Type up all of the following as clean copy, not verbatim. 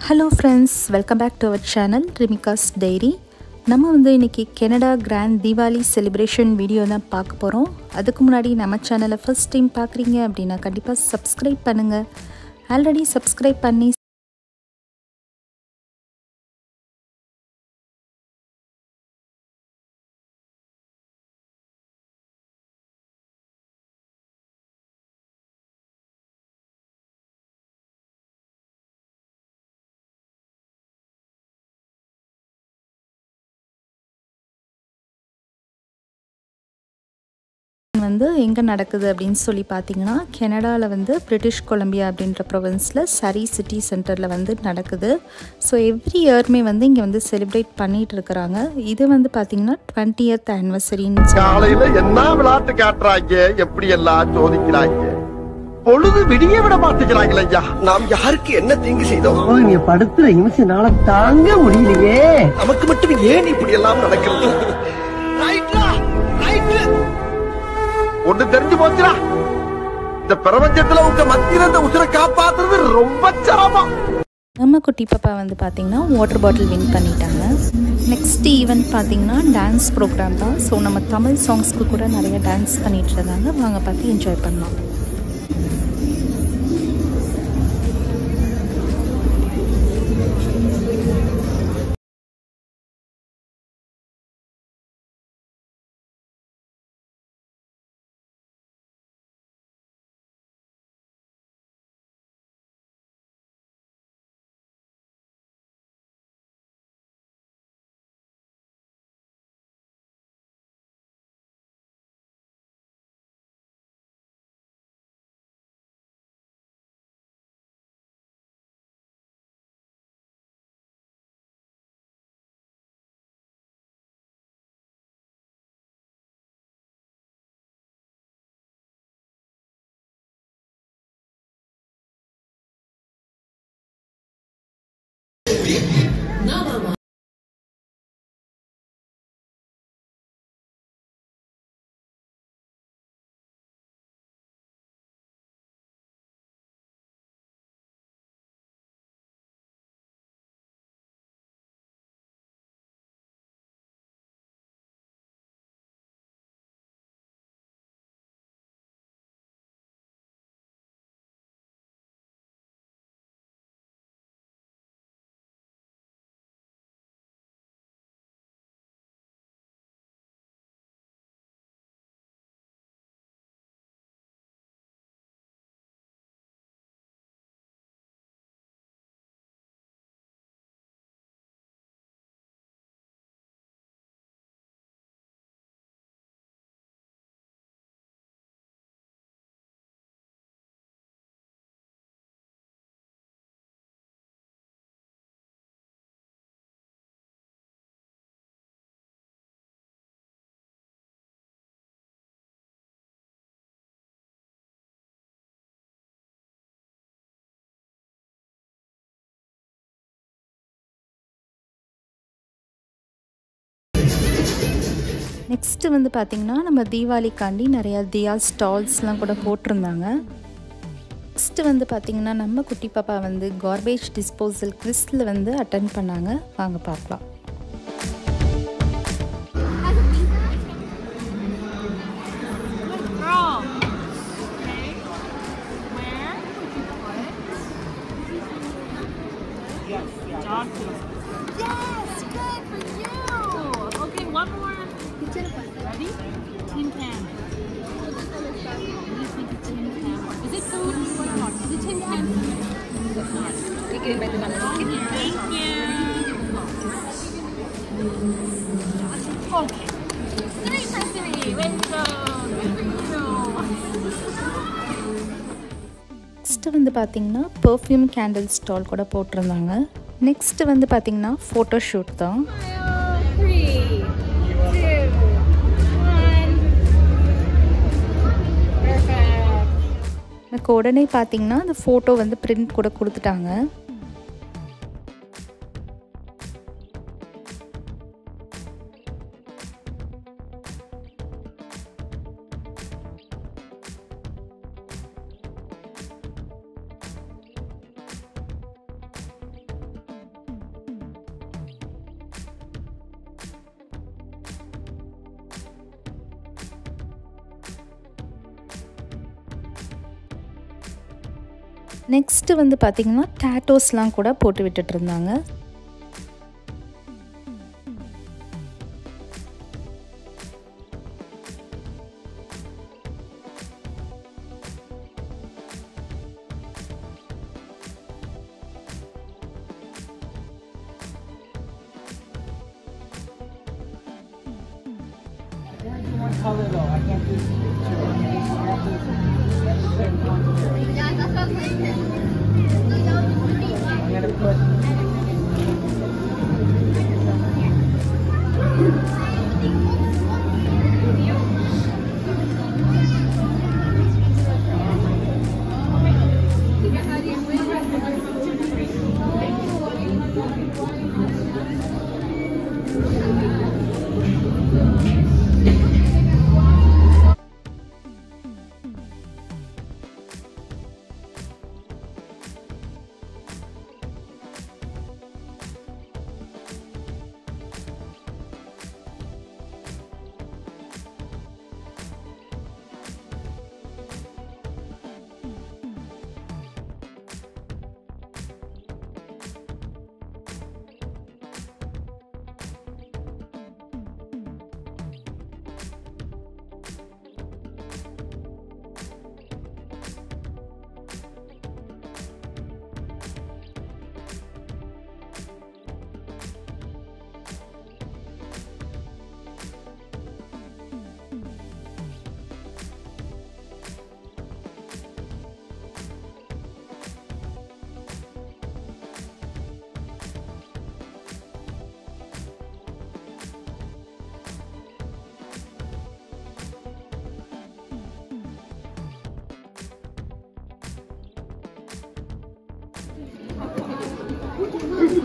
Hello friends, welcome back to our channel Rimika's Diary. நம்ம இன்னைக்கு Canada grand Deepavali celebration video தான் பார்க்க போறோம். அதுக்கு முன்னாடி நம்ம சேனலை ஃபர்ஸ்ட் டைம் பார்க்குறீங்க அப்படினா கண்டிப்பா Subscribe பண்ணுங்க. ஆல்ரெடி Subscribe பண்ணி எங்க நடக்குது அப்படினு சொல்லி பாத்தீங்கன்னா கனடால பிரிட்டிஷ் கொலம்பியா அப்படிங்கற provinceல சரி சிட்டி சென்டர்ல நடக்குது. சோ எவ்ரி இயர்மே இங்க செலிப்ரேட் பண்ணிட்டு இருக்காங்க. இது பாத்தீங்கன்னா 20th anniversary ன்னு காலையில என்ன விளையாட்டு காட்றாங்க, எப்படி எல்லாம் சோதிக்கிறாங்க. பொழுது விடிய விட மாட்டேங்கிறாங்களே ஐயா. நாம் யாருக்கு என்ன தீங்கு செய்தோம்? நீ படுத்துற நிமிஷம்னால தாங்க முடியலையே. நமக்கு மட்டும் ஏன் இப்படி எல்லாம் நடக்கிறது? ரைட்லா ரைட். ஒண்ணு தெரிஞ்சு போச்சுடா. இந்த பிரபஞ்சத்துல உங்க மத்தியில இந்த உசுரை காப்பாத்துறது ரொம்ப சிரமம். நம்ம குட்டி பாப்பா பாத்தீங்கன்னா வாட்டர் பாட்டில் வின் பண்ணிட்டாங்க. நெக்ஸ்ட் ஈவென்ட் பாத்தீங்கன்னா டான்ஸ் ப்ரோக்ராம் தான். ஸோ நம்ம தமிழ் சாங்ஸ்க்கு கூட நிறைய டான்ஸ் பண்ணிட்டு இருந்தாங்க. வாங்க பார்த்து என்ஜாய் பண்ணலாம். நெக்ஸ்ட் பாத்தீங்கன்னா நம்ம தீபாவளிக்காண்டி நிறைய தியா ஸ்டால்ஸ்லாம் கூட போட்டிருந்தாங்க. நெக்ஸ்ட் பாத்தீங்கன்னா நம்ம குட்டி பாப்பா கார்பேஜ் டிஸ்போசல் குவிஸ்ல அட்டெண்ட் பண்ணாங்க. வாங்க பார்க்கலாம். Ready? Tin can. Is it food or not? Is it tin can? It's not. Thank you. Okay. Great, Sasiri. Welcome. Good for you. Next பாத்தீங்கன்னா பெர்ஃப்யூம் கேண்டில் ஸ்டால் கூட போட்டிருந்தாங்க. நெக்ஸ்ட் பாத்தீங்கன்னா photo shoot தான். எனக்கு உடனே பார்த்தீங்கன்னா அந்த ஃபோட்டோ பிரிண்ட் கூட கொடுத்துட்டாங்க. நெக்ஸ்ட்டு வந்து பார்த்திங்கன்னா டாட்டோஸ்லாம் கூட போட்டு விட்டுட்டு இருந்தாங்க. Color though, I can't do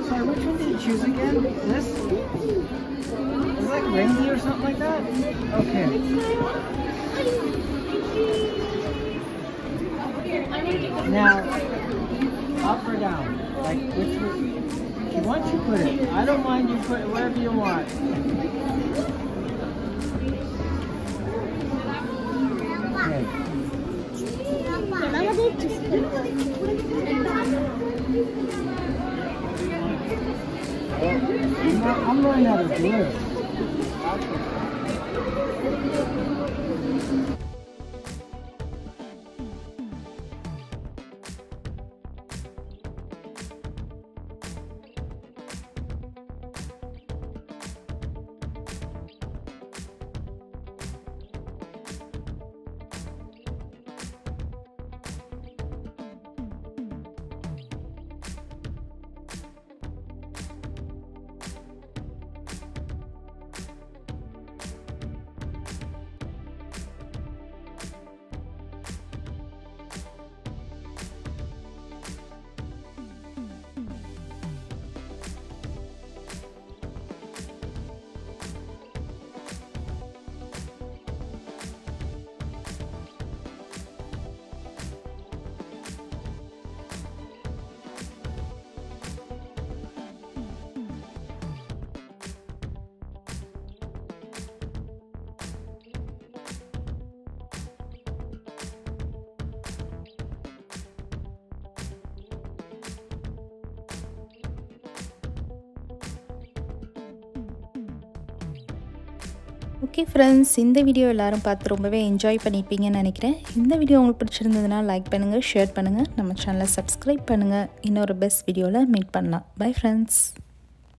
Sorry, which one did you choose again? This? It's like reindeer or something like that? Okay. Now, up or down? Like, which one? If you want, you put it. I don't mind you put it wherever you want. Okay. I'm running out of glue. Okay friends, இந்த video எல்லாரும் பார்த்து ரொம்பவே enjoy பண்ணியிருப்பீங்கன்னு நினைக்கிறேன். இந்த video உங்களுக்கு பிடிச்சிருந்ததுன்னா like பண்ணுங்கள், ஷேர் பண்ணுங்கள், நம்ம சேனலை சப்ஸ்கிரைப் பண்ணுங்கள். இன்னொரு பெஸ்ட் வீடியோவில் மீட் பண்ணலாம். Bye friends.